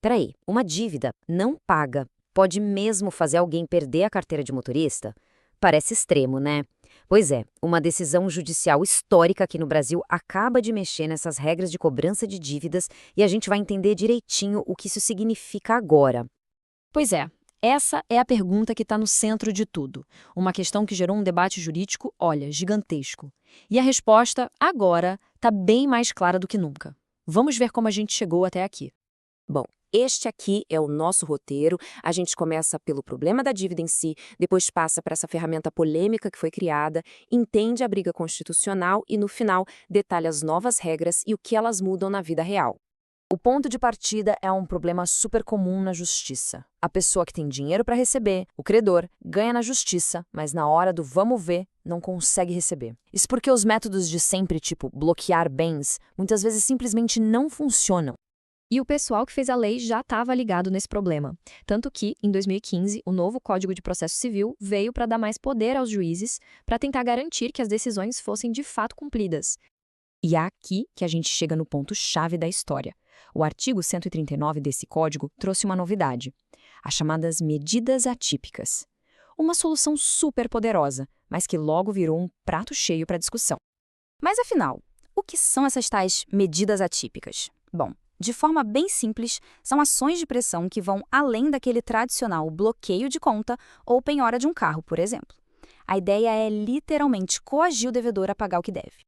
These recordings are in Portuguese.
Peraí, uma dívida não paga pode mesmo fazer alguém perder a carteira de motorista? Parece extremo, né? Pois é, uma decisão judicial histórica aqui no Brasil acaba de mexer nessas regras de cobrança de dívidas e a gente vai entender direitinho o que isso significa agora. Pois é, essa é a pergunta que está no centro de tudo. Uma questão que gerou um debate jurídico, olha, gigantesco. E a resposta, agora, está bem mais clara do que nunca. Vamos ver como a gente chegou até aqui. Bom, este aqui é o nosso roteiro. A gente começa pelo problema da dívida em si, depois passa para essa ferramenta polêmica que foi criada, entende a briga constitucional e, no final, detalha as novas regras e o que elas mudam na vida real. O ponto de partida é um problema super comum na justiça. A pessoa que tem dinheiro para receber, o credor, ganha na justiça, mas na hora do vamos ver, não consegue receber. Isso porque os métodos de sempre, tipo bloquear bens, muitas vezes simplesmente não funcionam. E o pessoal que fez a lei já estava ligado nesse problema. Tanto que, em 2015, o novo Código de Processo Civil veio para dar mais poder aos juízes para tentar garantir que as decisões fossem de fato cumpridas. E é aqui que a gente chega no ponto-chave da história. O artigo 139 desse código trouxe uma novidade, as chamadas medidas atípicas. Uma solução super poderosa, mas que logo virou um prato cheio para discussão. Mas afinal, o que são essas tais medidas atípicas? Bom, de forma bem simples, são ações de pressão que vão além daquele tradicional bloqueio de conta ou penhora de um carro, por exemplo. A ideia é literalmente coagir o devedor a pagar o que deve.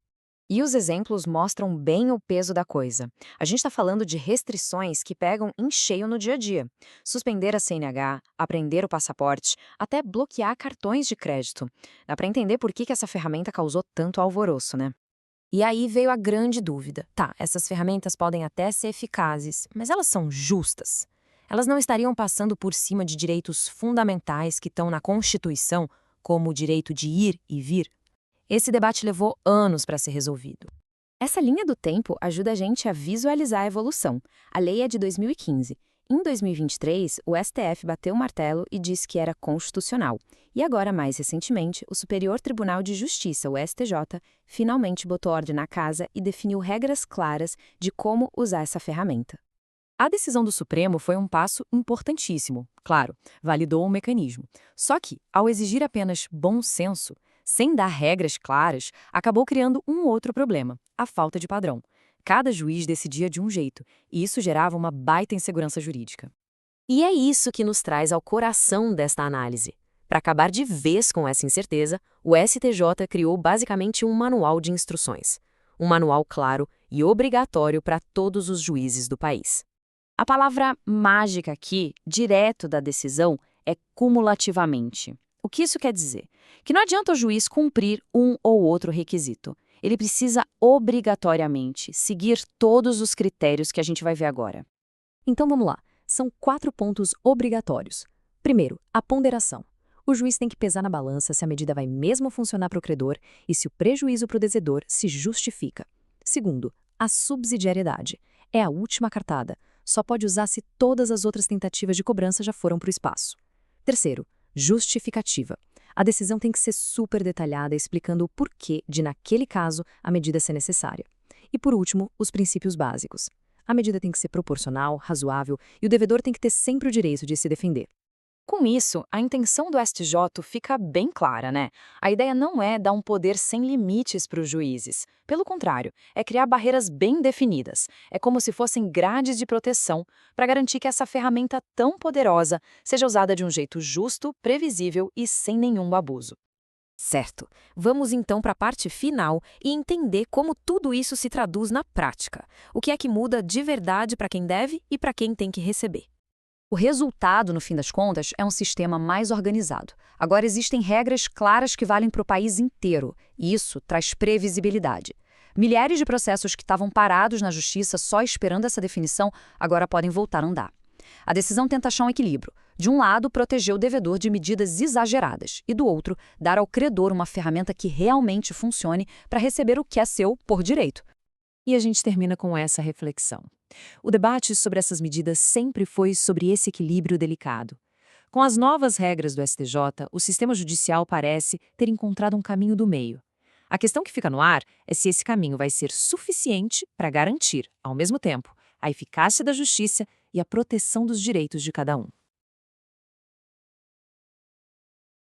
E os exemplos mostram bem o peso da coisa. A gente está falando de restrições que pegam em cheio no dia a dia. Suspender a CNH, apreender o passaporte, até bloquear cartões de crédito. Dá para entender por que essa ferramenta causou tanto alvoroço, né? E aí veio a grande dúvida. Tá, essas ferramentas podem até ser eficazes, mas elas são justas? Elas não estariam passando por cima de direitos fundamentais que estão na Constituição, como o direito de ir e vir? Esse debate levou anos para ser resolvido. Essa linha do tempo ajuda a gente a visualizar a evolução. A lei é de 2015. Em 2023, o STF bateu o martelo e disse que era constitucional. E agora, mais recentemente, o Superior Tribunal de Justiça, o STJ, finalmente botou ordem na casa e definiu regras claras de como usar essa ferramenta. A decisão do Supremo foi um passo importantíssimo. Claro, validou o mecanismo. Só que, ao exigir apenas bom senso, sem dar regras claras, acabou criando um outro problema, a falta de padrão. Cada juiz decidia de um jeito, e isso gerava uma baita insegurança jurídica. E é isso que nos traz ao coração desta análise. Para acabar de vez com essa incerteza, o STJ criou basicamente um manual de instruções. Um manual claro e obrigatório para todos os juízes do país. A palavra mágica aqui, direto da decisão, é cumulativamente. O que isso quer dizer? Que não adianta o juiz cumprir um ou outro requisito. Ele precisa obrigatoriamente seguir todos os critérios que a gente vai ver agora. Então vamos lá, são 4 pontos obrigatórios. Primeiro, a ponderação. O juiz tem que pesar na balança se a medida vai mesmo funcionar para o credor e se o prejuízo para o devedor se justifica. Segundo, a subsidiariedade. É a última cartada. Só pode usar se todas as outras tentativas de cobrança já foram para o espaço. Terceiro, justificativa. A decisão tem que ser super detalhada, explicando o porquê de, naquele caso, a medida ser necessária. E, por último, os princípios básicos. A medida tem que ser proporcional, razoável, e o devedor tem que ter sempre o direito de se defender. Com isso, a intenção do STJ fica bem clara, né? A ideia não é dar um poder sem limites para os juízes. Pelo contrário, é criar barreiras bem definidas. É como se fossem grades de proteção para garantir que essa ferramenta tão poderosa seja usada de um jeito justo, previsível e sem nenhum abuso. Certo. Vamos então para a parte final e entender como tudo isso se traduz na prática. O que é que muda de verdade para quem deve e para quem tem que receber. O resultado, no fim das contas, é um sistema mais organizado. Agora existem regras claras que valem para o país inteiro, e isso traz previsibilidade. Milhares de processos que estavam parados na justiça só esperando essa definição agora podem voltar a andar. A decisão tenta achar um equilíbrio. De um lado, proteger o devedor de medidas exageradas, e do outro, dar ao credor uma ferramenta que realmente funcione para receber o que é seu por direito. E a gente termina com essa reflexão. O debate sobre essas medidas sempre foi sobre esse equilíbrio delicado. Com as novas regras do STJ, o sistema judicial parece ter encontrado um caminho do meio. A questão que fica no ar é se esse caminho vai ser suficiente para garantir, ao mesmo tempo, a eficácia da justiça e a proteção dos direitos de cada um.